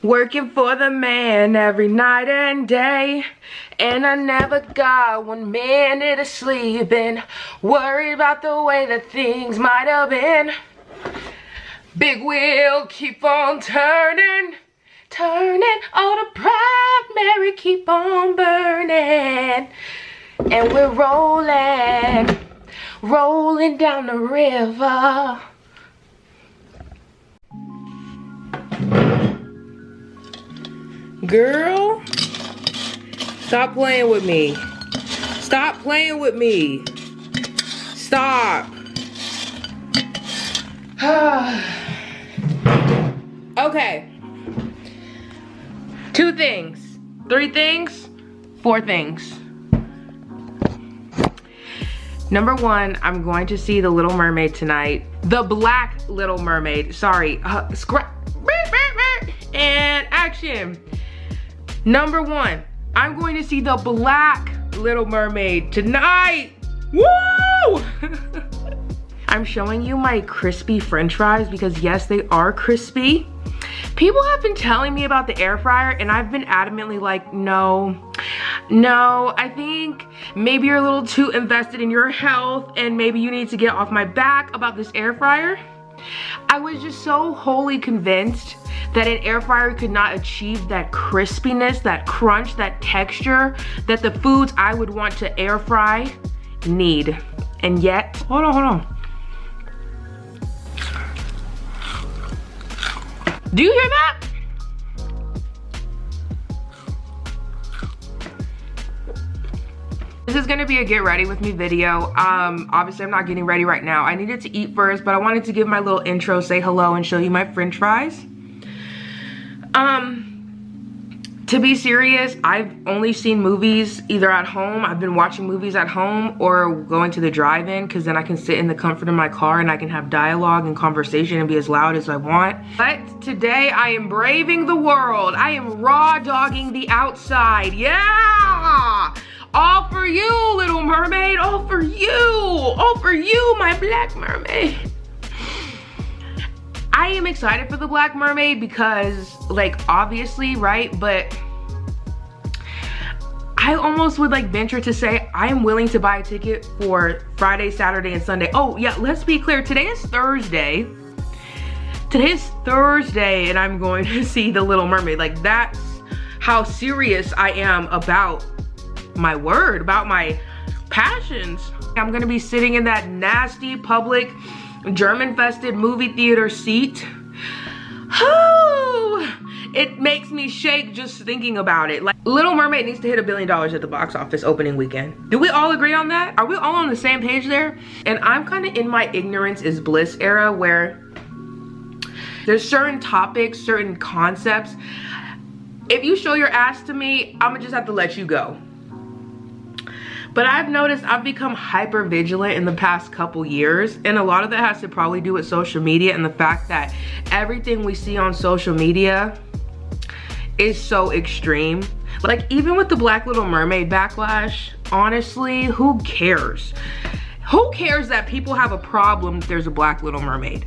Working for the man every night and day, and I never got 1 minute of sleeping, worried about the way that things might have been. Big wheel keep on turning, turning, all the primary keep on burning, and we're rolling, rolling down the river. Girl, stop playing with me. Stop playing with me. Stop. Okay. 2 things. 3 things. 4 things. Number 1, I'm going to see The Little Mermaid tonight. The Black Little Mermaid. Sorry. And action. Number 1, I'm going to see The Black Little Mermaid tonight. Woo! I'm showing you my crispy french fries because yes, they are crispy. People have been telling me about the air fryer and I've been adamantly like, no, I think maybe you're a little too invested in your health and maybe you need to get off my back about this air fryer. I was just so wholly convinced that an air fryer could not achieve that crispiness, that crunch, that texture that the foods I would want to air fry need. And yet, hold on. Do you hear that? This is gonna be a get ready with me video. Obviously I'm not getting ready right now. I needed to eat first, but I wanted to give my little intro, say hello, and show you my french fries. To be serious, I've only seen movies either at home. I've been watching movies at home or going to the drive-in because then I can sit in the comfort of my car and I can have dialogue and conversation and be as loud as I want. But today I am braving the world. I am raw dogging the outside. Yeah! All for you, Little Mermaid. All for you. All for you, my Black Mermaid. I am excited for the Black Mermaid because, like, obviously, right? But I almost would like venture to say I am willing to buy a ticket for Friday, Saturday, and Sunday. Oh yeah, let's be clear. Today is Thursday. Today is Thursday and I'm going to see The Little Mermaid. Like, that's how serious I am about my word, about my passions. I'm gonna be sitting in that nasty public German-infested movie theater seat. It makes me shake just thinking about it. Like, Little Mermaid needs to hit $1 billion at the box office opening weekend. Do we all agree on that? Are we all on the same page there? And I'm kind of in my ignorance is bliss era where there's certain topics, certain concepts. If you show your ass to me, I'm gonna just have to let you go. But I've noticed I've become hyper vigilant in the past couple years, and a lot of that has to probably do with social media and the fact that everything we see on social media is so extreme. Like, even with the Black Little Mermaid backlash, honestly, who cares? Who cares that people have a problem if there's a Black Little Mermaid?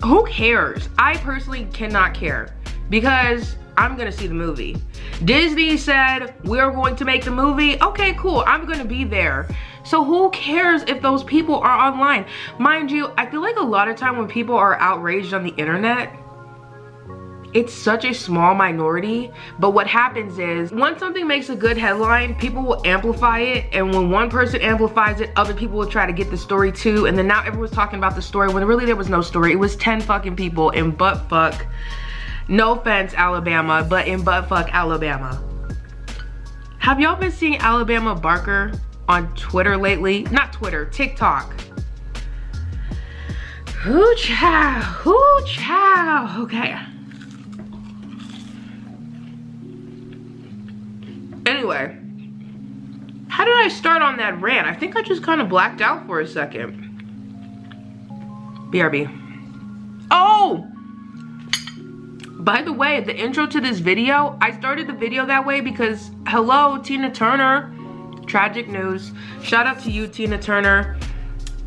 Who cares? I personally cannot care because I'm gonna see the movie. Disney said we're going to make the movie. Okay, cool, I'm gonna be there. So who cares if those people are online? Mind you, I feel like a lot of time when people are outraged on the internet, it's such a small minority, but what happens is once something makes a good headline, people will amplify it, and when one person amplifies it, other people will try to get the story too, and then now everyone's talking about the story when really there was no story. It was 10 fucking people in buttfuck, no offense Alabama, but in buttfuck Alabama. Have y'all been seeing Alabama Barker on Twitter lately? Not Twitter, TikTok. Hoo chow, okay. Anyway, how did I start on that rant? I think I just kind of blacked out for a second. BRB. Oh! By the way, the intro to this video, I started the video that way because, hello, Tina Turner. Tragic news. Shout out to you, Tina Turner.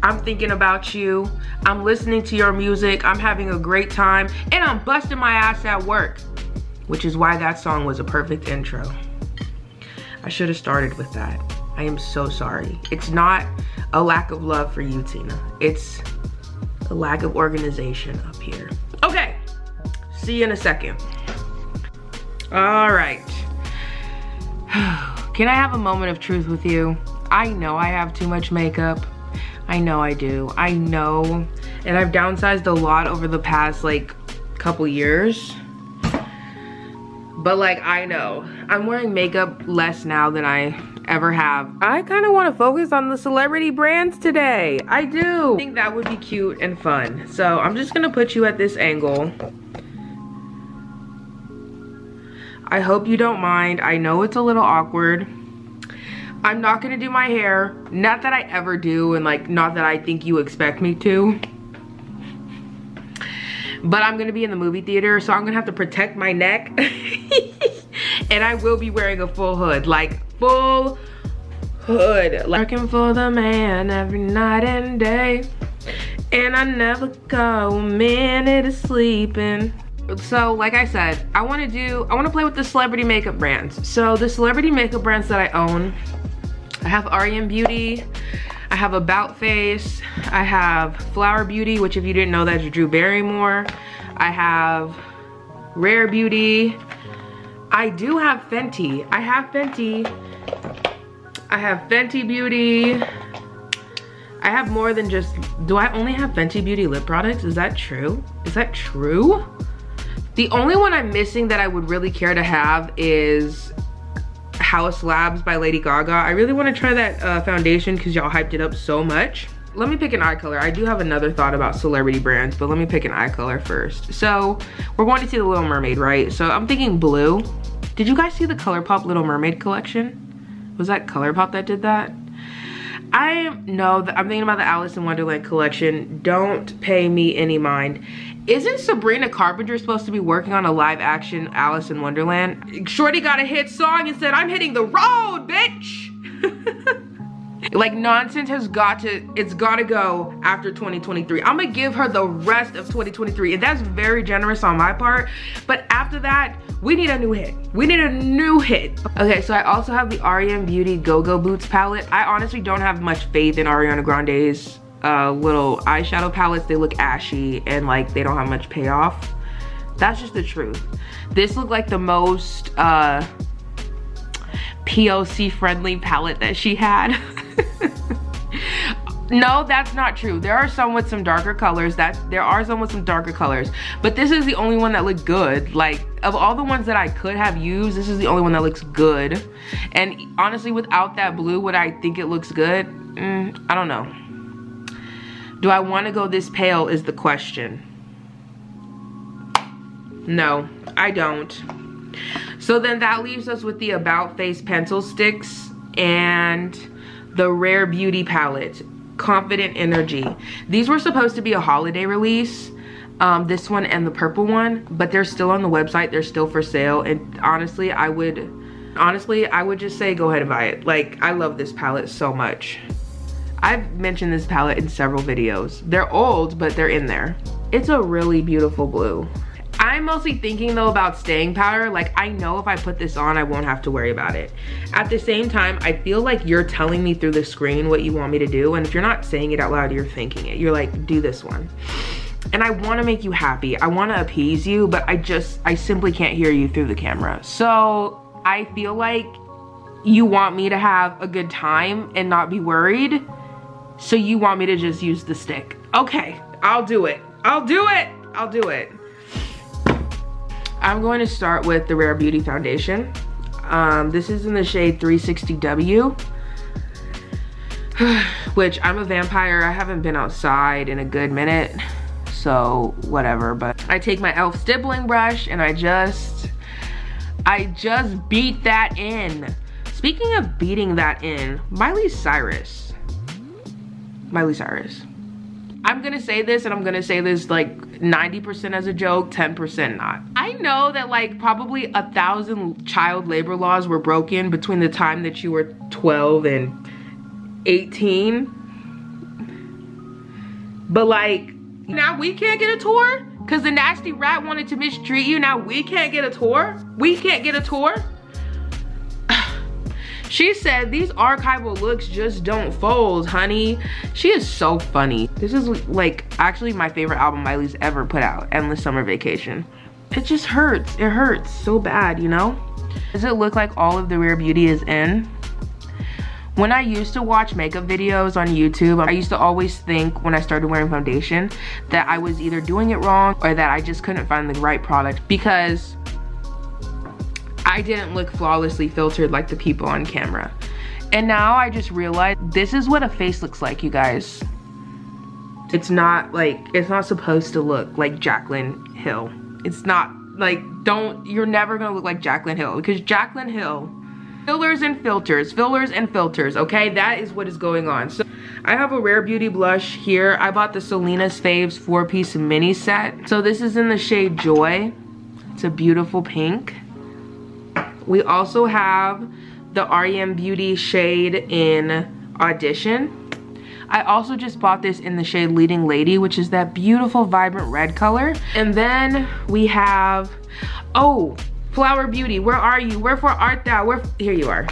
I'm thinking about you. I'm listening to your music. I'm having a great time. And I'm busting my ass at work. which is why that song was a perfect intro. I should have started with that. I am so sorry. It's not a lack of love for you, Tina. It's a lack of organization up here. Okay, see you in a second. All right. Can I have a moment of truth with you? I know I have too much makeup. I know I do. I know. And I've downsized a lot over the past like couple years. But like, I know. I'm wearing makeup less now than I ever have. I kind of want to focus on the celebrity brands today. I do. I think that would be cute and fun. So I'm just gonna put you at this angle. I hope you don't mind. I know it's a little awkward. I'm not gonna do my hair. Not that I ever do, and like, not that I think you expect me to. But I'm gonna be in the movie theater, so I'm gonna have to protect my neck. And I will be wearing a full hood, like full hood. Like, working for the man every night and day. And I never go a minute of sleeping. So like I said, I wanna play with the celebrity makeup brands. So the celebrity makeup brands that I own, I have REM Beauty, I have About Face, I have Flower Beauty, which if you didn't know, that's Drew Barrymore. I have Rare Beauty. I do have Fenty. I have Fenty. I have Fenty Beauty. I have more than just, do I only have Fenty Beauty lip products? Is that true? Is that true? The only one I'm missing that I would really care to have is House Labs by Lady Gaga. I really want to try that foundation because y'all hyped it up so much. Let me pick an eye color. I do have another thought about celebrity brands, but let me pick an eye color first. So we're going to see the Little Mermaid, right? So I'm thinking blue. Did you guys see the ColourPop Little Mermaid collection? Was that ColourPop that did that? I'm thinking about the Alice in Wonderland collection. Don't pay me any mind. Isn't Sabrina Carpenter supposed to be working on a live action Alice in Wonderland? Shorty got a hit song and said, I'm hitting the road, bitch. Like, nonsense it's gotta go after 2023. I'm gonna give her the rest of 2023, and that's very generous on my part. But after that, we need a new hit. We need a new hit. Okay, so I also have the REM Beauty Go-Go Boots palette. I honestly don't have much faith in Ariana Grande's little eyeshadow palettes. They look ashy and like they don't have much payoff. That's just the truth. This looked like the most POC friendly palette that she had. No, that's not true. There are some with some darker colors. But this is the only one that looked good. Like, of all the ones that I could have used, this is the only one that looks good. And honestly, without that blue, would I think it looks good? I don't know. Do I want to go this pale is the question. No, I don't. So then that leaves us with the About Face pencil sticks and the Rare Beauty palette, Confident Energy. These were supposed to be a holiday release, this one and the purple one, but they're still on the website. They're still for sale. And honestly, I would just say go ahead and buy it. Like, I love this palette so much. I've mentioned this palette in several videos. They're old, but they're in there. It's a really beautiful blue. I'm mostly thinking though about staying power. Like, I know if I put this on, I won't have to worry about it. At the same time, I feel like you're telling me through the screen what you want me to do. And if you're not saying it out loud, you're thinking it. You're like, do this one. And I want to make you happy. I want to appease you, but I simply can't hear you through the camera. So I feel like you want me to have a good time and not be worried. So you want me to just use the stick. Okay, I'll do it. I'll do it. I'll do it. I'm going to start with the Rare Beauty foundation. This is in the shade 360W, which I'm a vampire. I haven't been outside in a good minute, so whatever. But I take my e.l.f. stippling brush and I just beat that in. Speaking of beating that in, Miley Cyrus. I'm gonna say this, and I'm gonna say this like 90% as a joke, 10% not. I know that like probably 1,000 child labor laws were broken between the time that you were 12 and 18. But like, now we can't get a tour? Because the nasty rat wanted to mistreat you. Now we can't get a tour? We can't get a tour? She said, these archival looks just don't fold, honey. She is so funny. This is like actually my favorite album Miley's ever put out, Endless Summer Vacation. It just hurts. It hurts so bad, you know? Does it look like all of the Rare Beauty is in? When I used to watch makeup videos on YouTube, I used to always think when I started wearing foundation that I was either doing it wrong or that I just couldn't find the right product because I didn't look flawlessly filtered like the people on camera. And now I just realized this is what a face looks like, you guys. It's not supposed to look like Jaclyn Hill. It's not like, you're never gonna look like Jaclyn Hill because Jaclyn Hill, fillers and filters, okay? That is what is going on. So I have a Rare Beauty blush here. I bought the Selena's Faves 4-piece mini set. So this is in the shade Joy. It's a beautiful pink. We also have the REM Beauty shade in Audition. I also just bought this in the shade Leading Lady, which is that beautiful vibrant red color. And then we have, oh, Flower Beauty, where are you? Wherefore art thou? Here you are.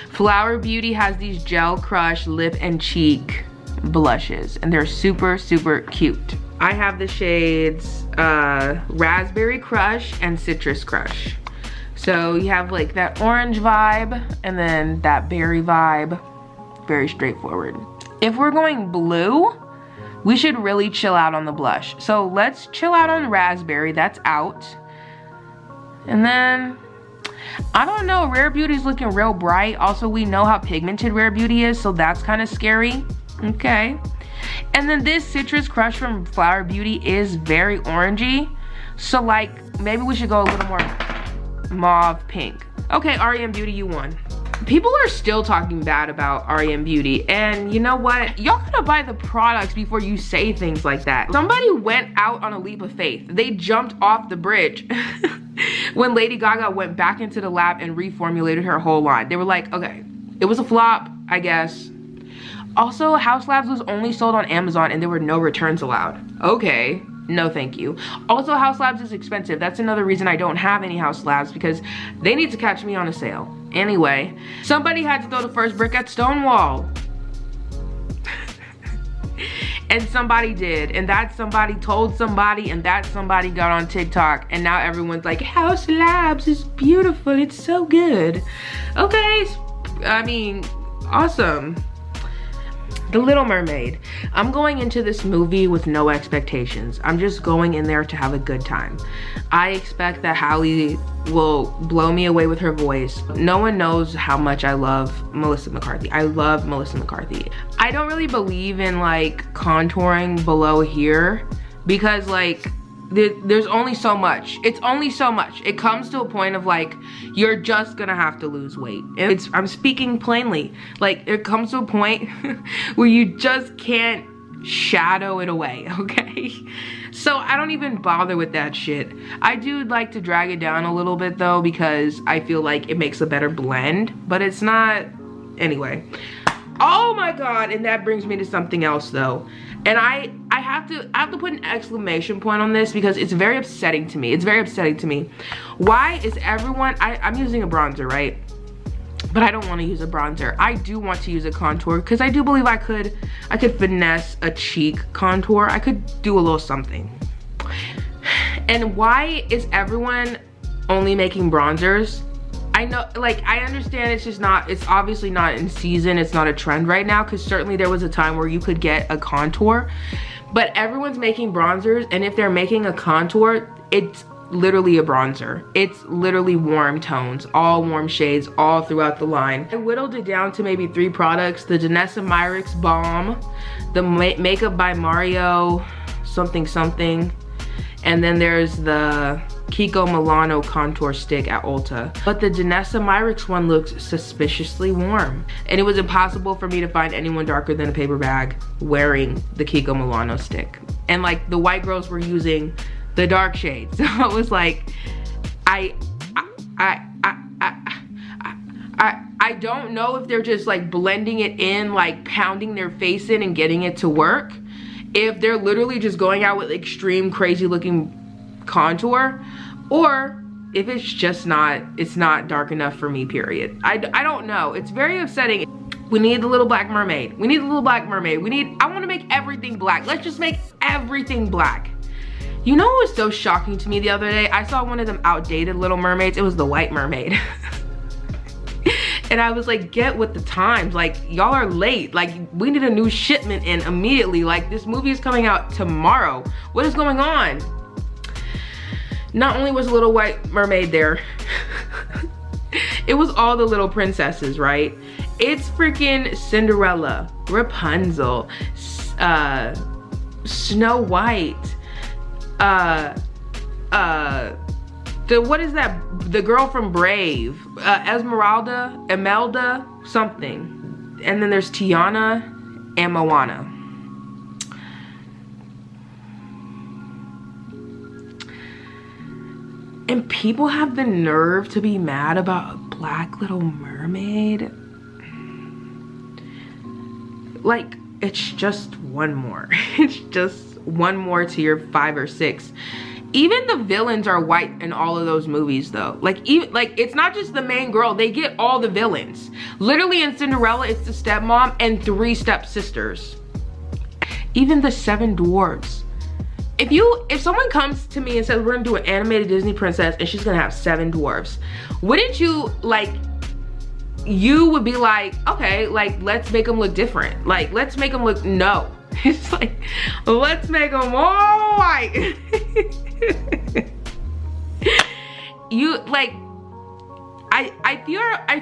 Flower Beauty has these Gel Crush lip and cheek blushes, and they're super, super cute. I have the shades Raspberry Crush and Citrus Crush. So you have like that orange vibe and then that berry vibe. Very straightforward. If we're going blue, we should really chill out on the blush. So let's chill out on Raspberry, that's out. And then, I don't know, Rare Beauty's looking real bright. Also, we know how pigmented Rare Beauty is, so that's kind of scary. Okay. And then this Citrus Crush from Flower Beauty is very orangey. So like, maybe we should go a little more mauve pink. Okay, REM Beauty, you won. People are still talking bad about REM Beauty, and you know what? Y'all gotta buy the products before you say things like that. Somebody went out on a leap of faith. They jumped off the bridge when Lady Gaga went back into the lab and reformulated her whole line. They were like, okay, it was a flop, I guess. Also, House Labs was only sold on Amazon and there were no returns allowed. Okay. No thank you. Also, House Labs is expensive. That's another reason I don't have any House Labs, because they need to catch me on a sale. Anyway, somebody had to throw the first brick at Stonewall. And somebody did, and that somebody told somebody, and that somebody got on TikTok, and now everyone's like, House Labs is beautiful, it's so good. Okay, I mean, awesome. The Little Mermaid. I'm going into this movie with no expectations. I'm just going in there to have a good time. I expect that Halle will blow me away with her voice. No one knows how much I love Melissa McCarthy. I love Melissa McCarthy. I don't really believe in like contouring below here because like there's only so much. It's only so much. It comes to a point of like, you're just gonna have to lose weight. I'm speaking plainly. Like, it comes to a point where you just can't shadow it away, okay? So I don't even bother with that shit. I do like to drag it down a little bit though, because I feel like it makes a better blend, but it's not, anyway. Oh my God, and that brings me to something else though. And I have to put an exclamation point on this because it's very upsetting to me. It's very upsetting to me. Why is everyone, I'm using a bronzer, right? But I don't want to use a bronzer. I do want to use a contour because I do believe I could finesse a cheek contour. I could do a little something. And why is everyone only making bronzers? I know, like, I understand it's obviously not in season, it's not a trend right now, because certainly there was a time where you could get a contour, but everyone's making bronzers, and if they're making a contour, it's literally a bronzer. It's literally warm tones, all warm shades, all throughout the line. I whittled it down to maybe 3 products, the Danessa Myricks Balm, the Makeup by Mario something something, and then there's the Kiko Milano contour stick at Ulta. But the Danessa Myricks one looked suspiciously warm. And it was impossible for me to find anyone darker than a paper bag wearing the Kiko Milano stick. And like the white girls were using the dark shades. So I was like, I don't know if they're just like blending it in, like pounding their face in and getting it to work. if they're literally just going out with extreme crazy looking contour, or if it's just not, it's not dark enough for me, period. I don't know. It's very upsetting. We need the little black mermaid. We need the little black mermaid. I want to make everything black. Let's just make everything black. You know what was so shocking to me the other day? I saw one of them outdated Little Mermaids. It was the white mermaid. And I was like, get with the times. Like, y'all are late. Like, we need a new shipment in immediately. Like, this movie is coming out tomorrow. What is going on? Not only was Little White Mermaid there, it was all the little princesses, right? It's freaking Cinderella, Rapunzel, Snow White, what is that? The girl from Brave, Esmeralda, Imelda, something. And then there's Tiana and Moana. And people have the nerve to be mad about a black Little Mermaid. Like, it's just one more. It's just one more to your 5 or 6. Even the villains are white in all of those movies though. Like, even like, it's not just the main girl, they get all the villains. Literally in Cinderella, it's the stepmom and 3 stepsisters. Even the 7 dwarves. If someone comes to me and says we're gonna do an animated Disney princess and she's gonna have 7 dwarves, wouldn't you, like, you would be like, okay, like, let's make them look different. Like, let's make them look, no. It's like, let's make them all white. You, like, I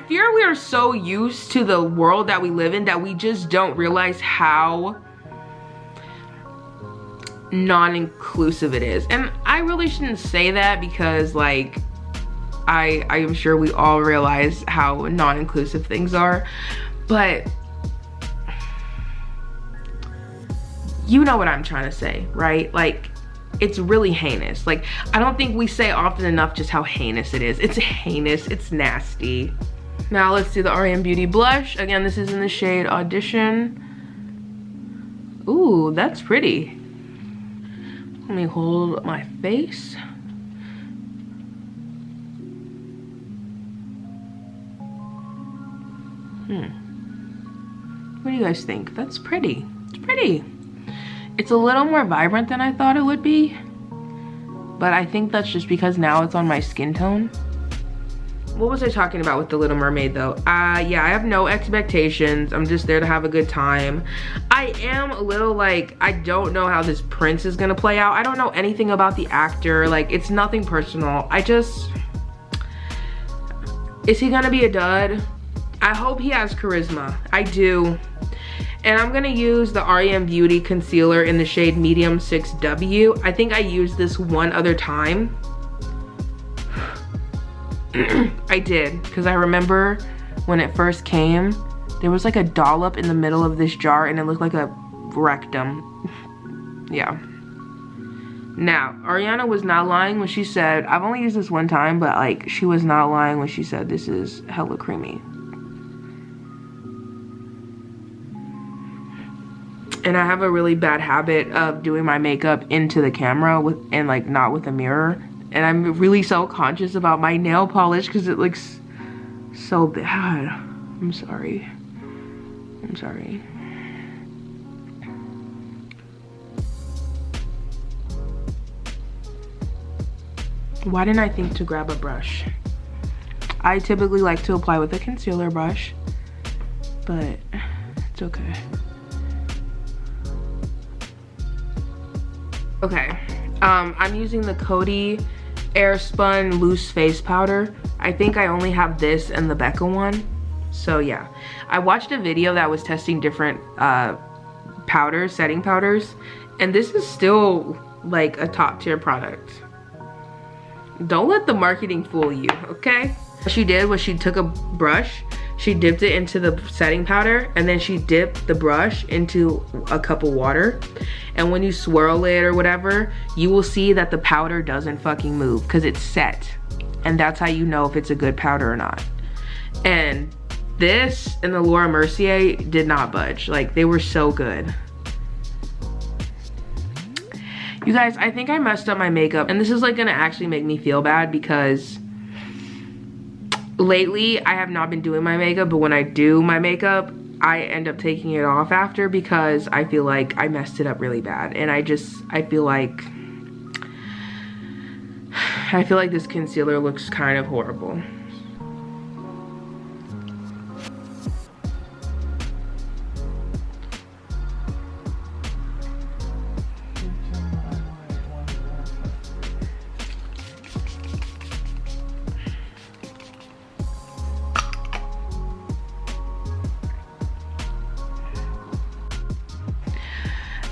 fear we are so used to the world that we live in that we just don't realize how non-inclusive it is. And I really shouldn't say that because, like, I am sure we all realize how non-inclusive things are, but you know what I'm trying to say, right? Like, it's really heinous. Like, I don't think we say often enough just how heinous it is. It's heinous, it's nasty. Now let's do the REM Beauty blush. Again, this is in the shade Audition. Ooh, that's pretty. Let me hold my face. What do you guys think? That's pretty. It's pretty. It's a little more vibrant than I thought it would be, but I think that's just because now it's on my skin tone. What was I talking about with the Little Mermaid though? Yeah, I have no expectations. I'm just there to have a good time. I am a little like, I don't know how this prince is gonna play out. I don't know anything about the actor. Like, it's nothing personal. Is he gonna be a dud? I hope he has charisma. I do. And I'm gonna use the REM Beauty concealer in the shade Medium 6W. I think I used this one other time. I did, because I remember when it first came, there was like a dollop in the middle of this jar and it looked like a rectum. Yeah. Now, Ariana was not lying when she said, I've only used this one time, but like, she was not lying when she said this is hella creamy. And I have a really bad habit of doing my makeup into the camera and like not with a mirror. And I'm really so conscious about my nail polish because it looks so bad. I'm sorry. I'm sorry. Why didn't I think to grab a brush? I typically like to apply with a concealer brush, but it's okay. Okay, I'm using the Coty Airspun Loose Face Powder. I think I only have this and the Becca one. So yeah, I watched a video that was testing different powders, setting powders, and this is still like a top tier product. Don't let the marketing fool you, okay? What she did was she took a brush, she dipped it into the setting powder, and then she dipped the brush into a cup of water. And when you swirl it or whatever, you will see that the powder doesn't fucking move because it's set. And that's how you know if it's a good powder or not. And this and the Laura Mercier did not budge. Like, they were so good. You guys, I think I messed up my makeup, and this is like gonna actually make me feel bad because lately I have not been doing my makeup, but when I do my makeup, I end up taking it off after because I feel like I messed it up really bad. And I feel like this concealer looks kind of horrible.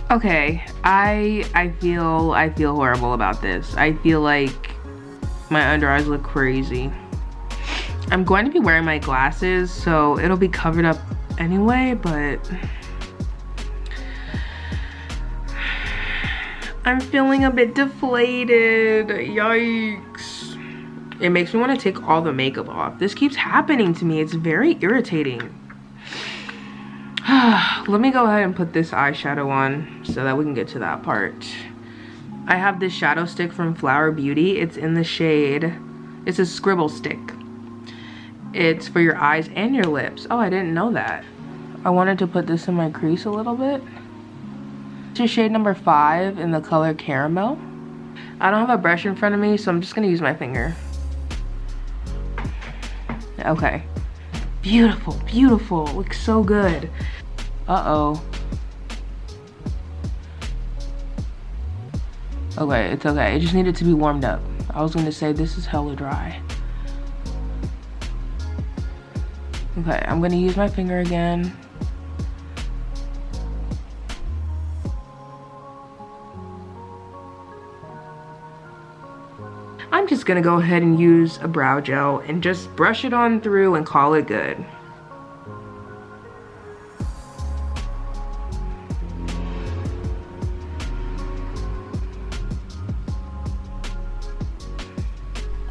Okay, I feel horrible about this. I feel like my under eyes look crazy. I'm going to be wearing my glasses, so it'll be covered up anyway, but I'm feeling a bit deflated. Yikes. It makes me want to take all the makeup off. This keeps happening to me. It's very irritating. Let me go ahead and put this eyeshadow on so that we can get to that part. I have this shadow stick from Flower Beauty. It's in the shade, it's a scribble stick. It's for your eyes and your lips. Oh, I didn't know that. I wanted to put this in my crease a little bit. It's shade number 5 in the color Caramel. I don't have a brush in front of me, so I'm just gonna use my finger. Okay. Beautiful, beautiful. Looks so good. Uh-oh. Okay, it's okay. It just needed to be warmed up. I was gonna say this is hella dry. Okay, I'm gonna use my finger again. I'm just gonna go ahead and use a brow gel and just brush it on through and call it good.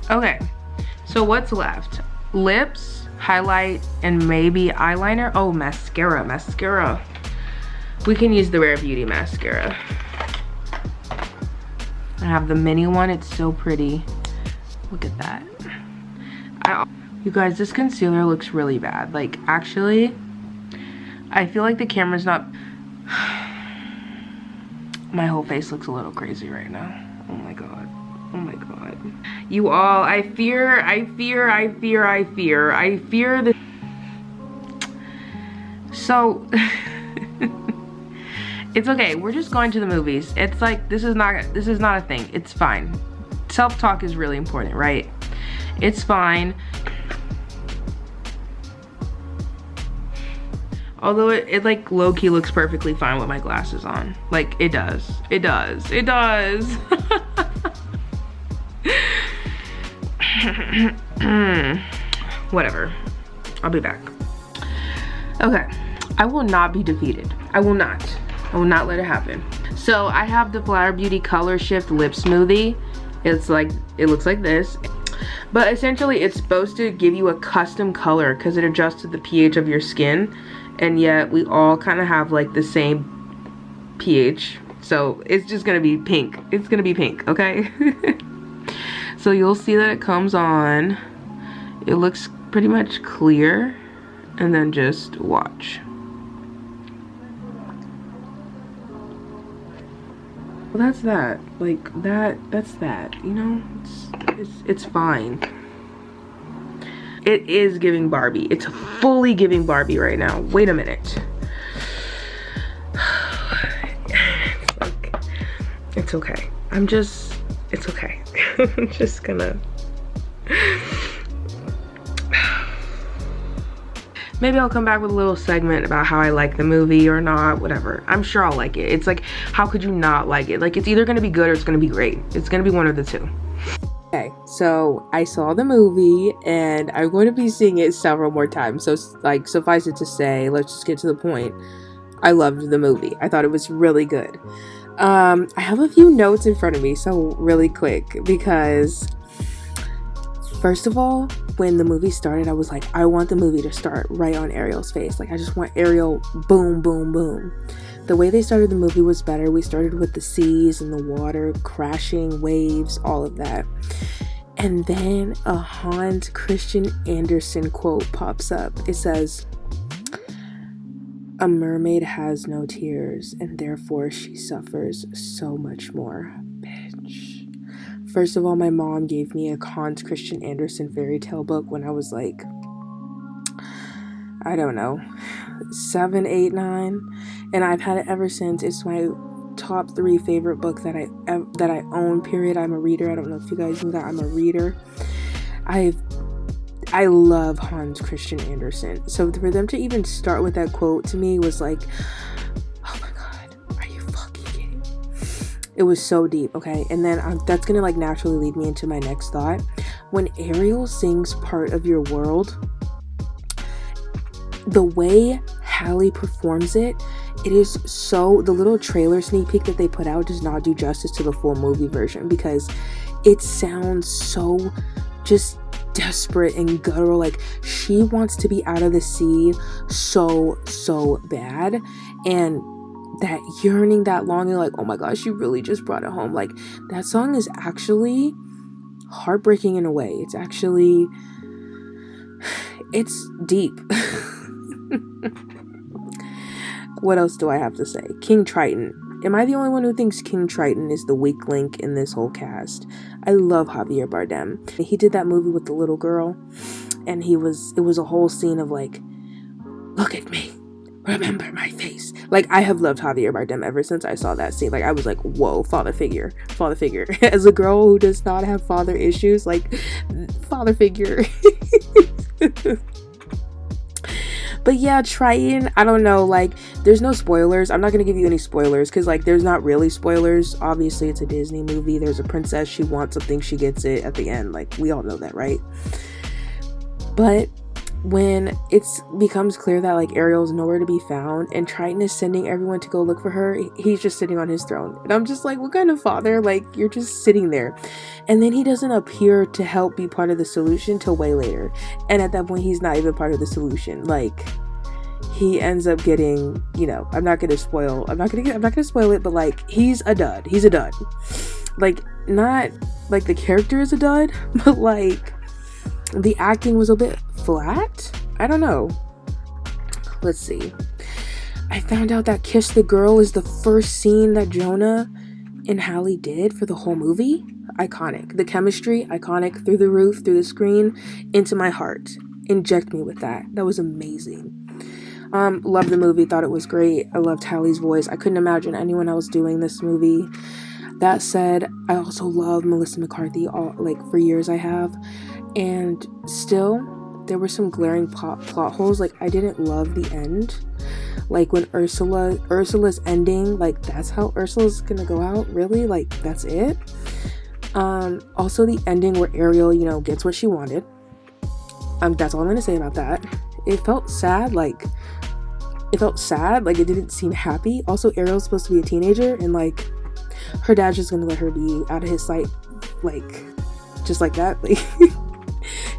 Okay, so what's left? Lips, highlight, and maybe eyeliner. Oh, mascara. We can use the Rare Beauty mascara. I have the mini one. It's so pretty. Look at that. You guys, this concealer looks really bad. Like, actually, I feel like the camera's not... My whole face looks a little crazy right now. Oh my god. Oh my god. You all, I fear that... So... It's okay, we're just going to the movies. It's like, this is not a thing. It's fine. Self-talk is really important, right? It's fine. Although it like low-key looks perfectly fine with my glasses on. Like, it does. It does. It does. Whatever. I'll be back. Okay. I will not be defeated. I will not let it happen. So I have the Flower Beauty Color Shift Lip Smoothie. It's like, it looks like this. But essentially it's supposed to give you a custom color because it adjusts to the pH of your skin. And yet we all kind of have like the same pH. So it's just gonna be pink. It's gonna be pink, okay? So you'll see that it comes on. It looks pretty much clear. And then just watch. Well, that's that. Like, that's that. You know? It's fine. It is giving Barbie. It's fully giving Barbie right now. Wait a minute. It's like, it's okay. It's okay. I'm just gonna... Maybe I'll come back with a little segment about how I like the movie or not, whatever. I'm sure I'll like it. It's like, how could you not like it? Like, it's either gonna be good or it's gonna be great. It's gonna be one of the two. Okay, so I saw the movie and I'm going to be seeing it several more times. So, like, suffice it to say, let's just get to the point. I loved the movie. I thought it was really good. I have a few notes in front of me, so really quick, because first of all, when the movie started, I was like, I want the movie to start right on Ariel's face. Like, I just want Ariel, boom, boom, boom. The way they started the movie was better. We started with the seas and the water, crashing, waves, all of that. And then a Hans Christian Andersen quote pops up. It says, "A mermaid has no tears, and therefore she suffers so much more." Bitch. First of all, my mom gave me a Hans Christian Andersen fairy tale book when I was like, I don't know, 7, 8, 9, and I've had it ever since. It's my top 3 favorite book that I own, period. I'm a reader. I don't know if you guys knew that. I'm a reader. I love Hans Christian Andersen. So for them to even start with that quote to me was like, oh my god, are you fucking kidding? It was so deep, okay? And then that's gonna like naturally lead me into my next thought. When Ariel sings "Part of Your World," the way Halle performs it is so, the little trailer sneak peek that they put out does not do justice to the full movie version, because it sounds so just desperate and guttural. Like, she wants to be out of the sea so bad, and that yearning, that longing, like, oh my gosh, she really just brought it home. Like, that song is actually heartbreaking in a way. It's deep. What else do I have to say? King Triton. Am I the only one who thinks King Triton is the weak link in this whole cast? I love Javier Bardem. He did that movie with the little girl, and it was a whole scene of like, look at me, remember my face. Like, I have loved Javier Bardem ever since I saw that scene. Like, I was like, whoa, father figure. As a girl who does not have father issues, like, father figure. But yeah, Triton, I don't know, like, there's no spoilers. I'm not going to give you any spoilers, because, like, there's not really spoilers. Obviously, it's a Disney movie. There's a princess. She wants something. She gets it at the end. Like, we all know that, right? But when it becomes clear that, like, Ariel's nowhere to be found, and Triton is sending everyone to go look for her, he's just sitting on his throne. And I'm just like, what kind of father? Like, you're just sitting there. And then he doesn't appear to help be part of the solution till way later. And at that point, he's not even part of the solution. Like, he ends up getting, you know, I'm not gonna spoil it, but like, he's a dud. Like, not like the character is a dud, but like, the acting was a bit flat. I don't know. Let's see. I found out that Kiss the Girl is the first scene that Jonah and Halle did for the whole movie. Iconic. The chemistry, iconic, through the roof, through the screen, into my heart. Inject me with that. That was amazing. Loved the movie, thought it was great. I loved Halle's voice. I couldn't imagine anyone else doing this movie. That said, I also love Melissa McCarthy, for years I have. And still, there were some glaring plot holes. Like, I didn't love the end. Like, when Ursula's ending, like, that's how Ursula's gonna go out? Really? Like, that's it? Also the ending where Ariel, you know, gets what she wanted. That's all I'm gonna say about that. It felt sad, like, it didn't seem happy. Also, Ariel's supposed to be a teenager, and like, her dad's just gonna let her be out of his sight, like, just like that. Like,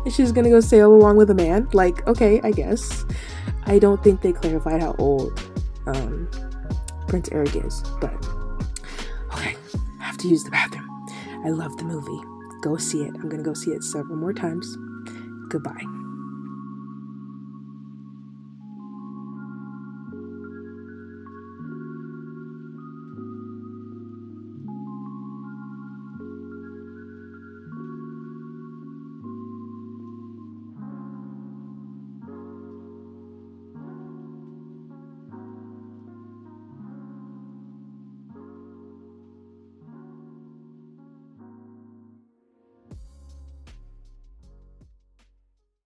and she's gonna go sail along with a man. Like, okay, I guess. I don't think they clarified how old Prince Eric is, but okay, I have to use the bathroom. I love the movie. Go see it. I'm gonna go see it several more times. Goodbye.